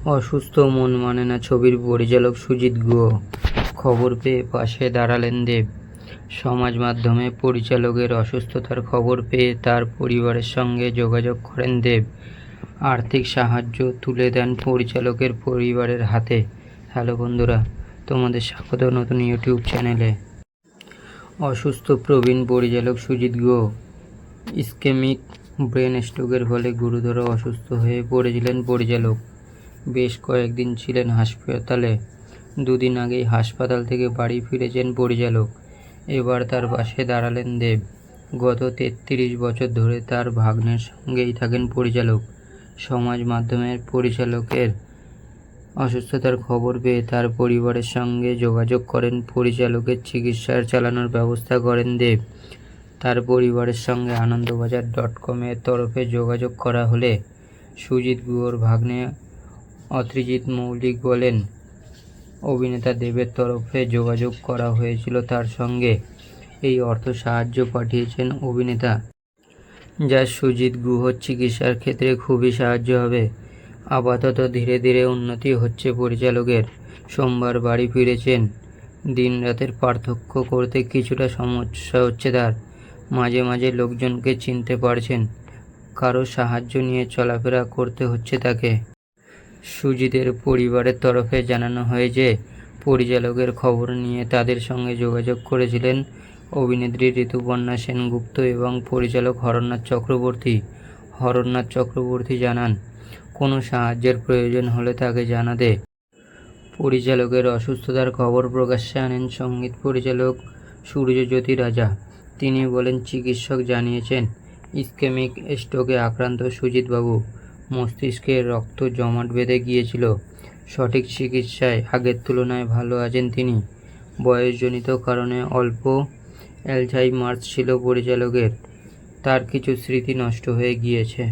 অসুস্থ মন মানে না ছবির পরিচালক সুজিত গুহ। খবর পেয়ে পাশে দাঁড়ালেন দেব। সমাজ মাধ্যমে পরিচালকের অসুস্থতার খবর পেয়ে তার পরিবারের সঙ্গে যোগাযোগ করেন দেব। আর্থিক সাহায্য তুলে দেন পরিচালকের পরিবারের হাতে। হ্যালো বন্ধুরা, তোমাদের স্বাগত নতুন ইউটিউব চ্যানেলে। অসুস্থ প্রবীণ পরিচালক সুজিত গুহ ইসকেমিক ব্রেন স্ট্রোকের ফলে গুরুতর অসুস্থ হয়ে পড়েছিলেন পরিচালক। বেশ কয়েকদিন ছিলেন হাসপাতালে। দুদিন আগেই হাসপাতাল থেকে বাড়ি ফিরেছেন পরিচালক। এবার তার পাশে দাঁড়ালেন দেব। গত ৩৩ বছর ধরে তার ভাগ্নের সঙ্গেই থাকেন পরিচালক। সমাজ মাধ্যমের পরিচালকের অসুস্থতার খবর পেয়ে তার পরিবারের সঙ্গে যোগাযোগ করেন পরিচালকের চিকিৎসার চালানোর ব্যবস্থা করেন দেব। তার পরিবারের সঙ্গে আনন্দবাজার.com-এর তরফে যোগাযোগ করা হলে সুজিত গুহর ভাগ্নে অত্রিজিৎ মৌলিক বলেন, অভিনেতা দেবের তরফে যোগাযোগ করা হয়েছিল তার সঙ্গে। এই অর্থ সাহায্য পাঠিয়েছেন অভিনেতা, যা সুজিত গুহর চিকিৎসার ক্ষেত্রে খুবই সাহায্য হবে। আপাতত ধীরে ধীরে উন্নতি হচ্ছে পরিচালকের। সোমবার বাড়ি ফিরেছেন। দিন রাতের পার্থক্য করতে কিছুটা সমস্যা হচ্ছে তার। মাঝে মাঝে লোকজনকে চিনতে পারছেন। কারো সাহায্য নিয়ে চলাফেরা করতে হচ্ছে তাকে। সুজিতের পরিবারের তরফে জানানো হয় যে পরিচালকের খবর নিয়ে তাদের সঙ্গে যোগাযোগ করেছিলেন অভিনেত্রী ঋতুপর্ণা সেনগুপ্ত এবং পরিচালক হরনাথ চক্রবর্তী। হরনাথ চক্রবর্তী জানান, কোনো সাহায্যের প্রয়োজন হলে তাকে জানাতে। পরিচালকের অসুস্থতার খবর প্রকাশ্যে আনেন সঙ্গীত পরিচালক সূর্যজ্যোতি রাজা। তিনি বলেন, চিকিৎসক জানিয়েছেন ইসকেমিক স্ট্রোকে আক্রান্ত সুজিতবাবু। মস্তিষ্কে রক্ত জমাট বেঁধে গিয়েছিল। সঠিক চিকিৎসায় আগের তুলনায় ভালো আছেন তিনি। বয়সজনিত কারণে অল্প অ্যালঝাইমার্স ছিল পরিচালকের। তার কিছু স্মৃতি নষ্ট হয়ে গিয়েছে।